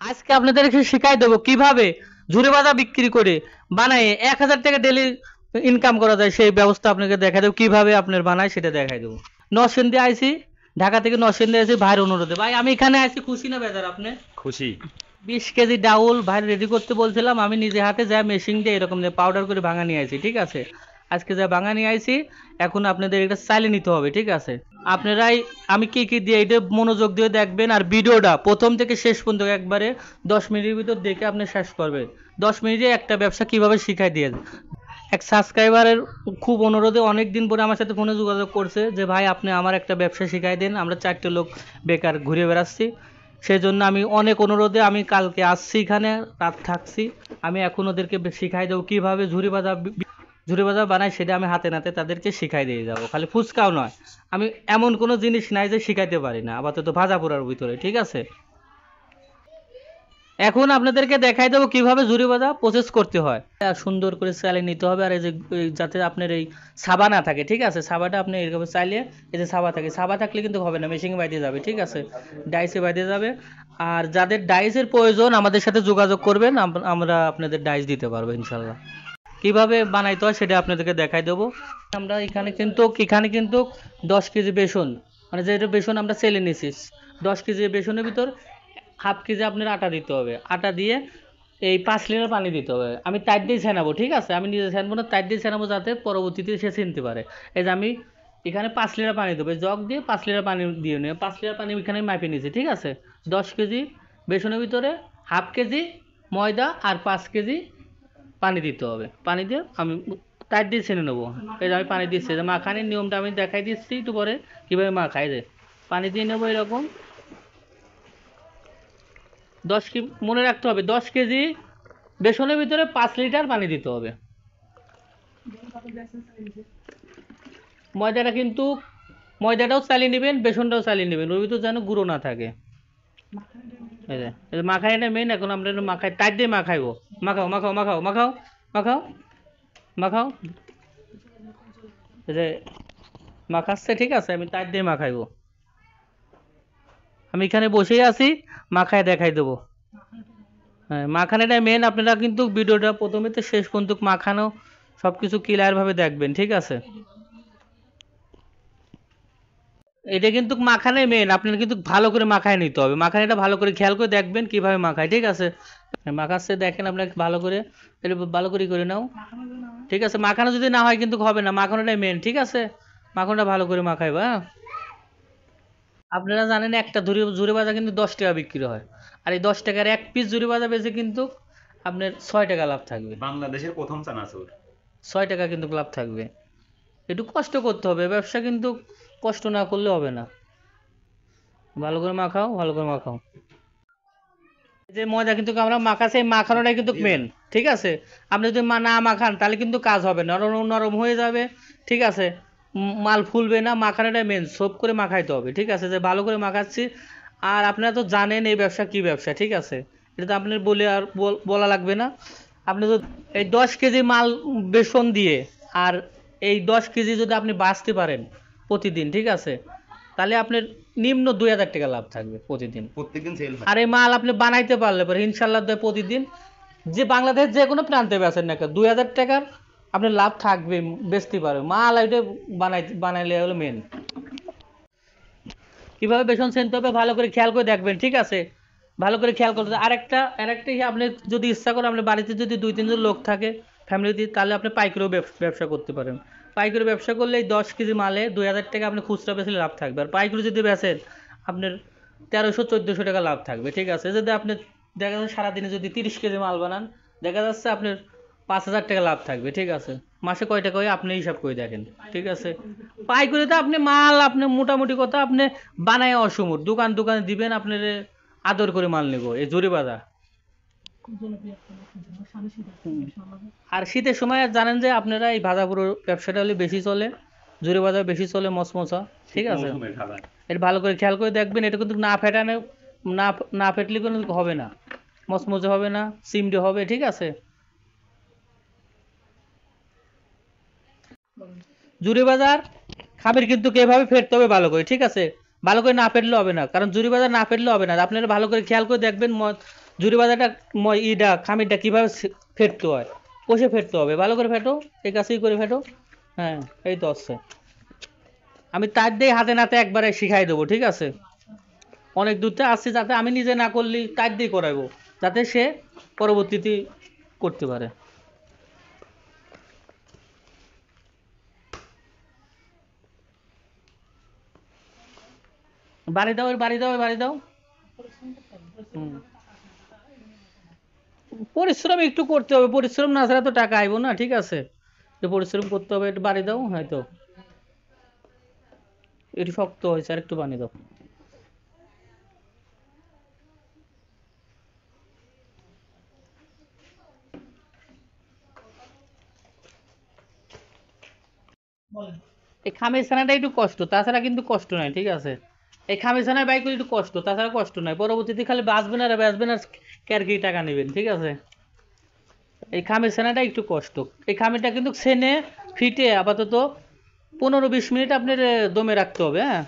আজকে আপনাদেরকে শিখাই দেবো কিভাবে ঝুরি বাঁধা বিক্রি করে বানায় 1,000 টাকা ডেলি ইনকাম করা যায়, সেই ব্যবস্থা আপনাকে দেখাই দেবো কিভাবে আপনার বানায় সেটা দেখাই দেবো। নরসিংদী আইছি, ঢাকা থেকে নরসিংদী আইছি ভাইয়ের অনুরোধে। ভাই আমি এখানে আইছি, খুশি না বেজার আপনি? খুশি। 20 কেজি ডাউল ভাই রেডি করতে বলছিলাম, আমি নিজে হাতে যা মেশিন দিয়ে এরকম পাউডার করে ভাঙা নিয়ে আইছি, ঠিক আছে? আজকে যা ভাঙা নিয়ে আইছি, এখন আপনাদের এটা চালিয়ে নিতে হবে, ঠিক আছে? আপনারাই আমি কি কি দিয়ে এটা মনোযোগ দিয়ে দেখবেন, আর ভিডিওটা প্রথম থেকে শেষ পর্যন্ত একবারে 10 মিনিটের ভিতর দেখে আপনি শেষ করবেন। 10 মিনিটে একটা ব্যবসা কিভাবে শিখাই দিয়ে এক সাবস্ক্রাইবারের খুব অনুরোধে অনেক দিন পরে আমার সাথে ফোনে যোগাযোগ করছে যে ভাই আপনি আমার একটা ব্যবসা শিখাই দেন, আমরা 4টে লোক বেকার ঘুরে বেড়াচ্ছি। সেই জন্য আমি অনেক অনুরোধে আমি কালকে আসছি, এখানে রাত থাকছি। আমি এখন ওদেরকে শিখাই দেবো কীভাবে ঝুরি ভাজা বানাই, সেটা আমি হাতে নাতে তাদেরকে শিখাই দিয়ে যাবো। খালি ফুচকাও নয়, আমি এমন কোনো জিনিস নাই যে শিখাইতে পারি না, আপাতত ভাজা পোড়ার ভিতরে, ঠিক আছে? এখন আপনাদেরকে দেখাই দেবো কিভাবে ঝুরি ভাজা প্রসেস করতে হয়। সুন্দর করে চালিয়ে নিতে হবে, আর এই যে যাতে আপনার এই সাবা না থাকে, ঠিক আছে? সাবাটা আপনি এরকম চাইলে এই যে সাবা থাকে, সাবা থাকলে কিন্তু হবে না, মেশিনে বাইতে যাবে, ঠিক আছে? ডাইসে বাইতে যাবে। আর যাদের ডাইসের প্রয়োজন আমাদের সাথে যোগাযোগ করবেন, আমরা আপনাদের ডাইস দিতে পারবো ইনশাল্লাহ। কিভাবে বানাইতে হয় সেটা আপনাদেরকে দেখাই দেবো। আমরা এখানে কিন্তু 10 কেজি বেসন, মানে যেটা বেসন আমরা চেলে নিছি, 10 কেজি বেসনের ভিতর হাফ কেজি আপনার আটা দিতে হবে। আটা দিয়ে এই 5 লিটার পানি দিতে হবে। আমি তার দিয়ে ছেনাবো, ঠিক আছে? আমি নিজে ছেনবো না, তার দিয়ে ছেনাবো যাতে পরবর্তীতে সে ছিনতে পারে। এই যে আমি এখানে 5 লিটার পানি দেবো, জগ দিয়ে 5 লিটার পানি দিয়ে নিয়ে 5 লিটার পানি এখানে মাপে নিয়েছি, ঠিক আছে? 10 কেজি বেসনের ভিতরে হাফ কেজি ময়দা আর 5 কেজি পানি দিতে হবে। পানি দিয়ে আমি তার দিয়ে ছেনে নেবো। এই যে আমি পানি দিচ্ছি, যে মাখানির নিয়মটা আমি দেখাই দিচ্ছি একটু পরে কীভাবে মাখাই যায়। পানি দিয়ে নেবো এরকম 10 কেজি, মনে রাখতে হবে 10 কেজি বেসনের ভিতরে 5 লিটার পানি দিতে হবে। ময়দাটা কিন্তু ময়দাটাও চালিয়ে নেবেন, বেসনটাও চালিয়ে নেবেন, ওর ভিতর যেন গুঁড়ো না থাকে। এই যে মাখাইটা মেন, এখন আমরা মাখাই টাইট দিয়ে মাখাইবো। মাখাও মাখাও মাখাও মাখাও মাখাও মাখাও, এই যে মাখাচ্ছে, ঠিক আছে? আমি টাইট দিয়ে মাখাইবো, আমি এখানে বসেই আছি, মাখায় দেখাই দেবো। হ্যাঁ, মাখানোটাই মেন। আপনারা কিন্তু ভিডিওটা প্রথমে তো শেষ পর্যন্ত মাখানো সব কিছু ক্লিয়ারভাবে দেখবেন, ঠিক আছে? এটা কিন্তু মাখানোই মেন, আপনার কিন্তু ভালো করে মাখায় নিতে হবে। মাখানোটা ভালো করে খেয়াল করে দেখবেন কিভাবে মাখায়, ঠিক আছে? মাখাচ্ছে দেখেন আপনাকে ভালো করে, এটা ভালো করে নাও, ঠিক আছে? মাখানো যদি না হয় কিন্তু হবে না, মাখানোটাই মেন, ঠিক আছে? মাখানোটা ভালো করে মাখাইবা, হ্যাঁ? আপনারা জানেন একটা ঝুরি ভাজা কিন্তু 10 টাকা বিক্রি হয়, আর এই 10 টাকার এক পিস ঝুরি ভাজা বেচে কিন্তু আপনার 6 টাকা লাভ থাকবে। বাংলাদেশের প্রথম চানাচুর। 6 টাকা কিন্তু লাভ থাকবে। একটু কষ্ট করতে হবে, ব্যবসা কিন্তু কষ্ট না করলে হবে না। ভালো করে মাখাও, ভালো করে মাখাও। এই যে ময়দা কিন্তু আমরা মাখাছি, এই মাখানোটাই কিন্তু মেন, ঠিক আছে? আপনি যদি না মাখান তাহলে কিন্তু কাজ হবে না, নরম নরম হয়ে যাবে, ঠিক আছে? মাল ফুলবে না, মাখানোটাই মেন, সোপ করে মাখাইতে হবে, ঠিক আছে? যে ভালো করে মাখাচ্ছি। আর আপনারা তো জানেন এই ব্যবসা কি ব্যবসা, ঠিক আছে? এটা তো আপনার বলে আর বলা লাগবে না। আপনি তো এই 10 কেজি মাল বেসন দিয়ে, আর এই 10 কেজি যদি আপনি বাঁচতে পারেন প্রতিদিন, ঠিক আছে? তাহলে আপনার নিম্ন 2,000 টাকা লাভ থাকবে প্রতিদিন। প্রত্যেকদিন সেল হয়। আর এই মাল আপনি বানাইতে পারলে পরে ইনশাল্লাহ প্রতিদিন যে বাংলাদেশ যে কোনো প্রান্তে বেচেন না কেন, 2,000 টাকার আপনার লাভ থাকবে, বেচতে পারবে মাল। এটা বানাইলে হলো মেন। কিভাবে বেসন ছেনতে হবে ভালো করে খেয়াল করে দেখবেন, ঠিক আছে? ভালো করে খেয়াল করতে আরেকটা আপনি যদি ইচ্ছা করেন, আপনার বাড়িতে যদি 2-3 জন লোক থাকে ফ্যামিলিতে, তাহলে আপনি পাইকারিও ব্যবসা করতে পারেন। পাইকারি ব্যবসা করলে এই 10 কেজি মালে 2,000 টাকা আপনি খুচরা বেচলে লাভ থাকবে, আর পাইকারি যদি বেচেন আপনার 1,300-1,400 টাকা লাভ থাকবে, ঠিক আছে? যদি আপনি দেখা যাচ্ছে সারাদিনে যদি 30 কেজি মাল বানান, দেখা যাচ্ছে আপনার 5,000 টাকা লাভ থাকবে, ঠিক আছে? মাসে কয় টাকা হয় আপনি হিসাব করে দেখেন, ঠিক আছে? পাইকারিতে আপনি মাল আপনি মোটামুটি কথা আপনি বানায় অসমুর দোকানে দিবেন, আপনার আদর করে মাল নেবো এই জরি বাজার। আর শীতের সময় জানেন যে আপনারা এই ভাজাপুরো ব্যবসাটা হলে বেশি চলে, জরি বাজার বেশি চলে, মশমশা, ঠিক শীত আছে? মৌসুমের খাবার। এটা ভালো করে খেয়াল করে দেখবেন, এটা কিন্তু না ফেটানো, না না ফেটলে কোনো হবে না, মচমচে হবে না, চিমড়ে হবে, ঠিক আছে? জুরি বাজার খাবের কিন্তু এভাবে ফেটতে হবে ভালো করে, ঠিক আছে? ভালো করে না ফেটলে হবে না, কারণ জুরি বাজা না ফেটলে হবে না। আপনারা ভালো করে খেয়াল করে দেখবেন জুরি বাজাটা খামিরটা কিভাবে ফেটতে হয়, কষে ফেটতে হবে। ভালো করে ফেটো, এই কাছেই করে ফেটো। হ্যাঁ, এই তো হচ্ছে। আমি তার দিয়ে হাতে নাতে একবারে শিখাই দেবো, ঠিক আছে? অনেক দূরতে আসছে, যাতে আমি নিজে না করলে তার দিয়ে করাবো, যাতে সে পরবর্তীতে করতে পারে। বাড়ি দাও, বাড়ি দাও, বাড়ি দাও। হুম। পরিশ্রম একটু করতে হবে, পরিশ্রম না ছাড়া তো টাকা আইবো না, ঠিক আছে? একটু পরিশ্রম করতে হবে, একটু বাড়ি দাও, হয়তো একটু শক্ত হয়েছে, আর একটু বানিয়ে দাও। এই খামের ছানাটা একটু কষ্ট, তাছাড়া কিন্তু কষ্ট নাই, ঠিক আছে? এই খামের ছানায় বাইক একটু কষ্ট, তাছাড়া কষ্ট নাই। পরবর্তীতে খালি বাঁচবেন আর বাঁচবেন আর ক্যারকি টাকা নেবেন, ঠিক আছে? এই খামের ছানাটা একটু কষ্ট। এই খামিরটা কিন্তু ছেনে ফিটে আপাতত 15-20 মিনিট আপনার দমে রাখতে হবে, হ্যাঁ।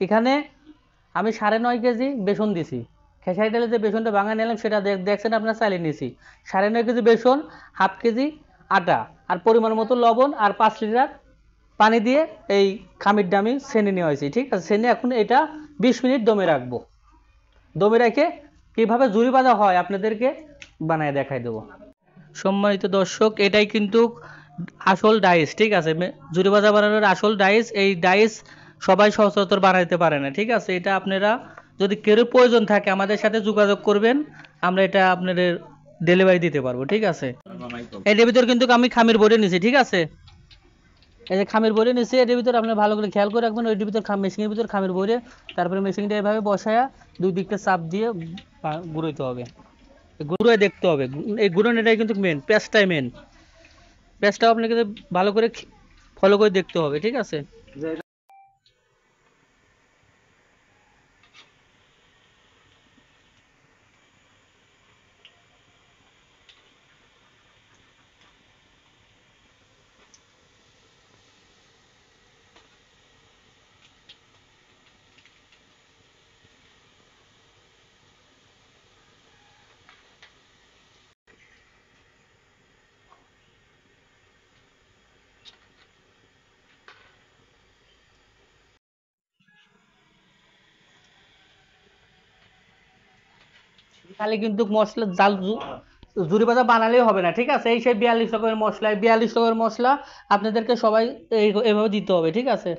এখানে আমি 9.5 কেজি বেসন দিছি। খেসারি ডালে যে বেসনটা ভাঙা নিলাম সেটা দেখছেন আপনার, চালিয়ে নিয়েছি। 9.5 কেজি বেসন, হাফ কেজি আটা, আর পরিমাণ মতো লবণ, আর 5 লিটার পানি দিয়ে এই খামিরটা আমি ছেনে নেওয়া হয়েছি, ঠিক আছে? ছেনে এখন এটা 20 মিনিট দমে রাখবো। দমে রেখে কিভাবে ঝুরি ভাজা হয় আপনাদেরকে বানায় দেখাই দেবো। সম্মানিত দর্শক, এটাই কিন্তু আসল ডাইস, ঠিক আছে? ঝুরি ভাজা বানানোর আসল ডাইস। এই ডাইস সবাই সচরাচর বানাইতে পারে না, ঠিক আছে? এটা আপনারা যদি কেউ প্রয়োজন থাকে আমাদের সাথে যোগাযোগ করবেন, আমরা এটা আপনাদের ডেলিভারি দিতে পারবো, ঠিক আছে? এটার ভিতর কিন্তু আমি খামির ভরে নিছি, ঠিক আছে? এই যে খামির ভরে নিছি, এটার ভিতর আপনারা ভালো করে খেয়াল করে রাখবেন। ওইটার ভিতর মেশিনের ভিতর খামির ভরে, তারপরে মেশিনটা এভাবে বসায়া দুই দিকটা চাপ দিয়ে গুঁড়োইতে হবে, গুঁড়োয় দেখতে হবে। এই গুঁড়োনোটাই কিন্তু মেন, পেঁয়াজটাই মেন। পেঁয়াজটাও আপনাকে ভালো করে ফলো করে দেখতে হবে, ঠিক আছে? খালি কিন্তু মশলা জাল ঝুরি ভাজা বানালেই হবে না, ঠিক আছে? এই সেই 42 রকমের মশলা, 42 রকমের মশলা আপনাদেরকে সবাই এইভাবে দিতে হবে, ঠিক আছে?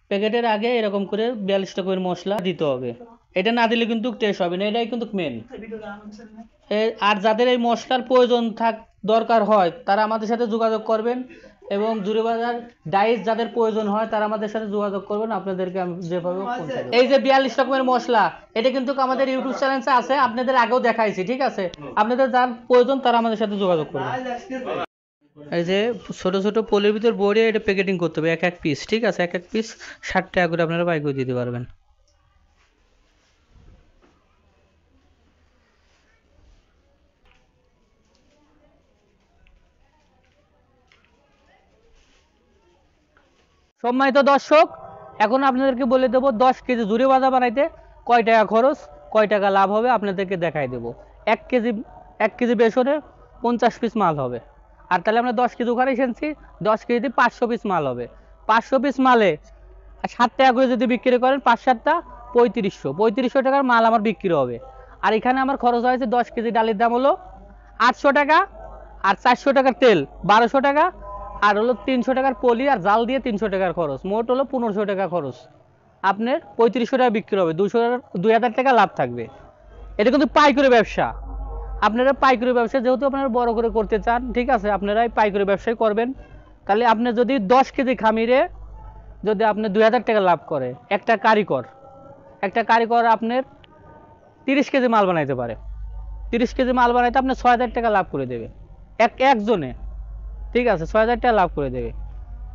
প্যাকেটের আগে এরকম করে 42 রকমের মশলা দিতে হবে। এটা না দিলে কিন্তু টেস্ট হবে না, এটাই কিন্তু মেন। আর যাদের এই মশলার প্রয়োজন দরকার হয় তারা আমাদের সাথে যোগাযোগ করবেন, এবং জুড়ে বাজার ডাইস যাদের প্রয়োজন হয় তারা আমাদের সাথে যোগাযোগ করবেন, আপনাদেরকে আমি যেভাবে পৌঁছাবো। এই যে 42 রকমের মশলা, এটা কিন্তু আমাদের ইউটিউব চ্যানেলে আছে, আপনাদের আগেও দেখাইছি, ঠিক আছে? আপনাদের যার প্রয়োজন তারা আমাদের সাথে যোগাযোগ করবেন। এই যে ছোট ছোট পলির ভিতর ভরে এটা প্যাকেটিং করতে হবে, এক এক পিস, ঠিক আছে? এক এক পিস 60 টাকা করে আপনারা বাই করে দিতে পারবেন। সম্মানিত দর্শক, এখন আপনাদেরকে বলে দেবো 10 কেজি ঝুরি ভাজা বানাইতে কয় টাকা খরচ, কয় টাকা লাভ হবে আপনাদেরকে দেখাই দেবো। 1 কেজি বেসনে 50 পিস মাল হবে। আর তাহলে আমরা 10 কেজি ওখানে এসেছি, 10 কেজিতে 500 পিস মাল হবে। 500 পিস মালে 7 টাকা করে যদি বিক্রি করেন, 5-7টা 3500 টাকার মাল আমার বিক্রি হবে। আর এখানে আমার খরচ হয়েছে 10 কেজি ডালের দাম হলো 800 টাকা, আর 400 টাকার তেল 1200 টাকা, আর হলো 300 টাকার পলি আর জাল দিয়ে 300 টাকার খরচ, মোট হলো 1500 টাকা খরচ। আপনার 3500 টাকা বিক্রি হবে, 2000 টাকা লাভ থাকবে। এটা কিন্তু পাইকারি ব্যবসা। আপনারা পাইকারি ব্যবসা যেহেতু আপনারা বড় করে করতে চান, ঠিক আছে? আপনারা এই পাইকারি ব্যবসায় করবেন। তাহলে আপনি যদি 10 কেজি খামিরে যদি আপনি 2000 টাকা লাভ করে, একটা কারিগর আপনার 30 কেজি মাল বানাইতে পারে। 30 কেজি মাল বানাইতে আপনার 6000 টাকা লাভ করে দেবে একজনে, ঠিক আছে? 6000 টাকা লাভ করে দেবে।